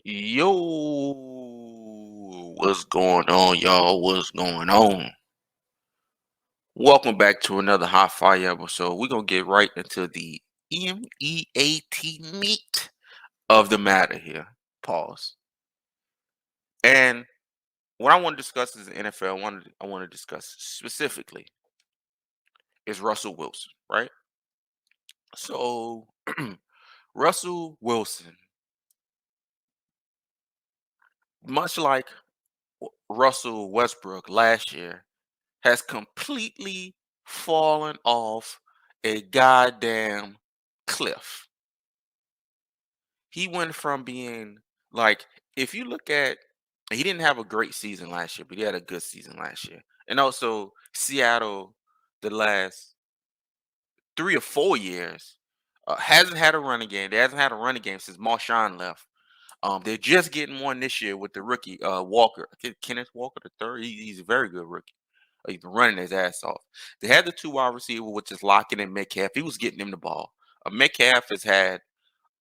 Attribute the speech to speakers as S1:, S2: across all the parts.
S1: Yo, what's going on, y'all? What's going on? Welcome back to another hot fire episode. We're gonna get right into the meat of the matter here. Pause. And what I want to discuss is the NFL. I want to discuss specifically is Russell Wilson, right? So Russell Wilson, much like Russell Westbrook last year, has completely fallen off a goddamn cliff. He went from being like, if you look at, he didn't have a great season last year, but he had a good season last year. And also, Seattle, the last 3 or 4 years, hasn't had a running game. They hasn't had a running game since Marshawn left. They're just getting one this year with the rookie Walker, Kenneth Walker the third. He's a very good rookie. He's been running his ass off. They had the two wide receiver, which is Lockett and Metcalf. He was getting him the ball. Metcalf has had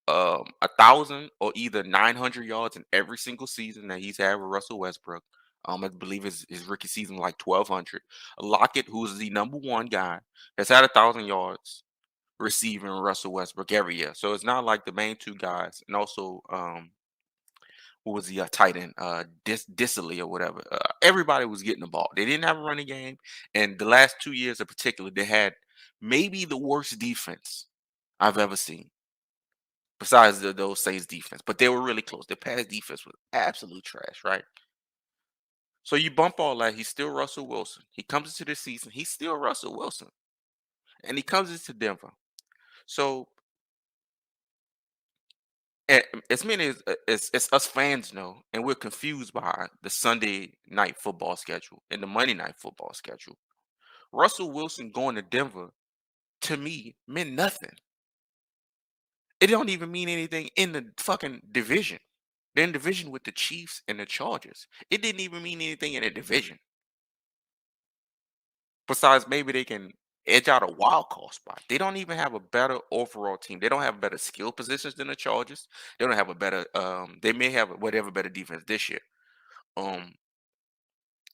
S1: 1,000 or either 900 yards in every single season that he's had with Russell Westbrook. I believe his rookie season like 1,200. Lockett, who's the number one guy, has had 1,000 yards receiving Russell Westbrook every year. So it's not like the main two guys, and also who was the tight end, Disley or whatever. Everybody was getting the ball. They didn't have a running game, and the last 2 years in particular, they had maybe the worst defense I've ever seen, besides those Saints defense. But they were really close. Their pass defense was absolute trash, right? So you bump all that. He's still Russell Wilson. He comes into this season. He's still Russell Wilson, and he comes into Denver. So as many as us fans know, and we're confused by the Sunday night football schedule and the Monday night football schedule. Russell Wilson going to Denver to me meant nothing. It don't even mean anything in the fucking division. They're in division with the Chiefs and the Chargers. It didn't even mean anything in the division. Besides, maybe they can edge out a wild card spot. They don't even have a better overall team. They don't have better skill positions than the Chargers. They don't have a better they may have whatever better defense this year. Um,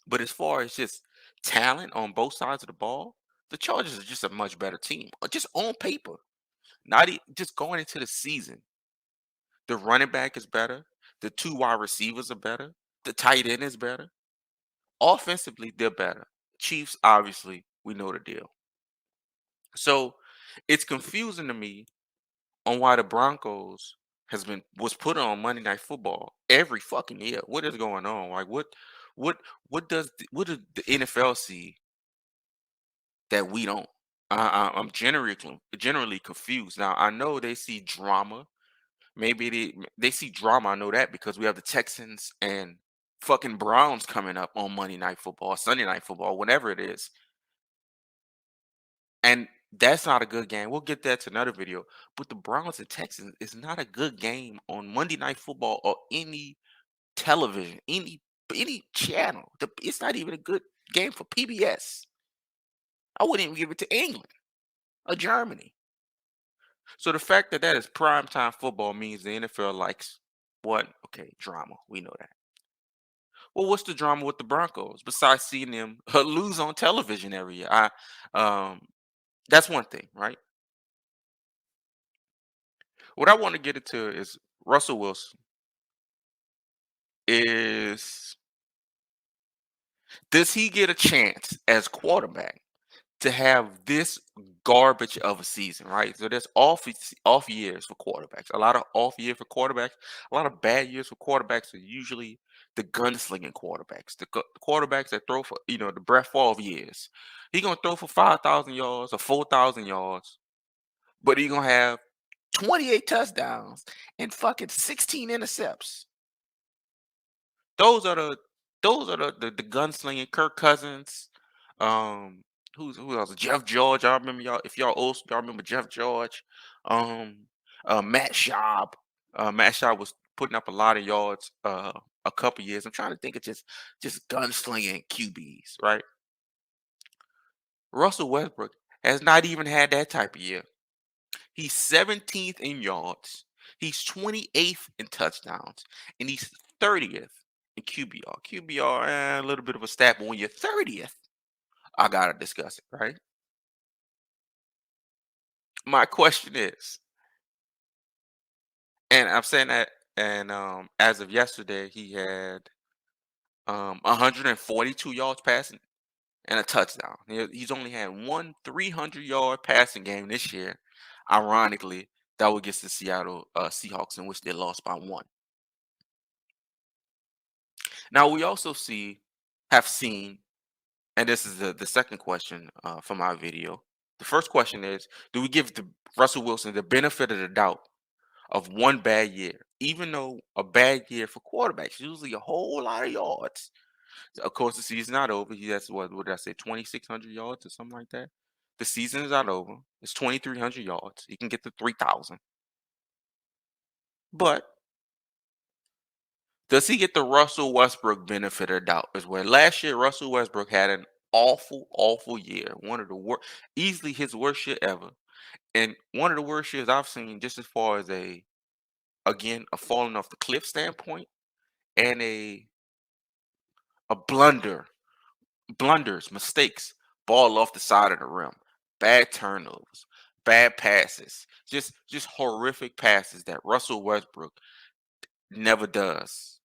S1: but as far as just talent on both sides of the ball, the Chargers are just a much better team. Just on paper. Just going into the season. The running back is better. The two wide receivers are better. The tight end is better. Offensively, they're better. Chiefs, obviously, we know the deal. So it's confusing to me on why the Broncos was put on Monday Night Football every fucking year. What is going on? Like what what does the NFL see that we don't? I'm generally confused. Now I know they see drama. Maybe they see drama. I know that because we have the Texans and fucking Browns coming up on Monday Night Football, Sunday Night Football, whatever it is. And that's not a good game. We'll get that to another video. But the Browns and Texans is not a good game on Monday Night Football or any television, any channel. It's not even a good game for PBS. I wouldn't even give it to England or Germany. So the fact that that is primetime football means the NFL likes what? Okay, drama. We know that. Well, what's the drama with the Broncos besides seeing them lose on television every year? That's one thing, right? What I want to get into is Russell Wilson. Is Does he get a chance as quarterback to have this garbage of a season, right? So there's off years for quarterbacks. A lot of off year for quarterbacks. A lot of bad years for quarterbacks are usually the gunslinging quarterbacks, the quarterbacks that throw for the Brett Favre years. He gonna throw for 5,000 yards or 4,000 yards, but he gonna have 28 touchdowns and fucking 16 intercepts. Those are the gunslinging Kirk Cousins. Um, who else? Jeff George. I remember y'all. If y'all old, y'all remember Jeff George. Um, Matt Schaub. Matt Schaub was putting up a lot of yards. A couple years. I'm trying to think of just gunslinging QBs. Right. Russell Westbrook has not even had that type of year. He's 17th in yards, He's 28th in touchdowns, and he's 30th in QBR. QBR, a little bit of a stat, but when you're 30th, I gotta discuss it, right? My question is, and I'm saying that, and as of yesterday, he had 142 yards passing and a touchdown. He's only had one 300-yard passing game this year. Ironically, that was against the Seattle Seahawks, in which they lost by one. Now we also have seen, and this is the second question from our video. The first question is, do we give Russell Wilson the benefit of the doubt of one bad year, even though a bad year for quarterbacks usually a whole lot of yards. Of course, the season's not over. He has what did I say, 2,600 yards or something like that. The season is not over. It's 2,300 yards. He can get to 3,000. But does he get the Russell Westbrook benefit of doubt? Is where last year Russell Westbrook had an awful, awful year. One of the worst, easily his worst year ever, and one of the worst years I've seen, just as far as a falling off the cliff standpoint, and a blunders, mistakes, ball off the side of the rim, bad turnovers, bad passes, just horrific passes that Russell Westbrook never does.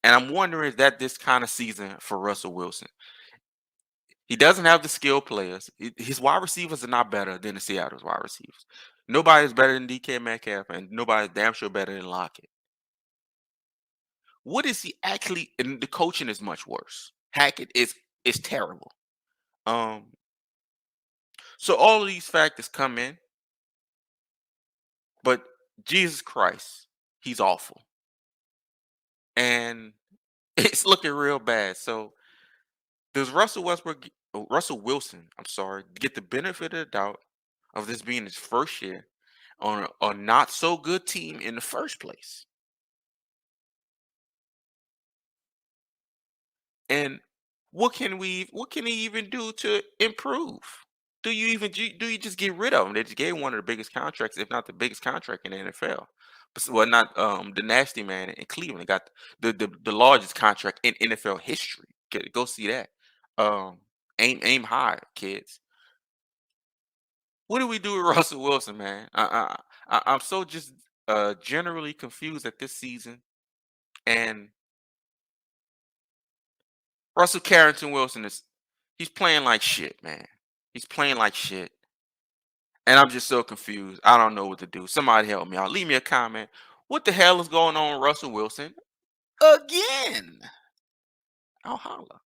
S1: And I'm wondering, is that this kind of season for Russell Wilson? He doesn't have the skill players. His wide receivers are not better than the Seattle's wide receivers. Nobody's better than DK Metcalf, and nobody's damn sure better than Lockett. What is he actually? And the coaching is much worse. Hackett is terrible. Um, so all of these factors come in, but Jesus Christ, he's awful, and it's looking real bad. So does Russell Wilson, I'm sorry, get the benefit of the doubt of this being his first year on a not so good team in the first place? And what can he even do to improve? Do you just get rid of him? They just gave one of the biggest contracts, if not the biggest contract in the NFL. Well, not the nasty man in Cleveland got the largest contract in NFL history. Go see that. Um, aim high, kids. What do we do with Russell Wilson, man? I'm so just generally confused at this season. And Russell Carrington Wilson he's playing like shit, man. He's playing like shit. And I'm just so confused. I don't know what to do. Somebody help me out. Leave me a comment. What the hell is going on with Russell Wilson again? I'll holla.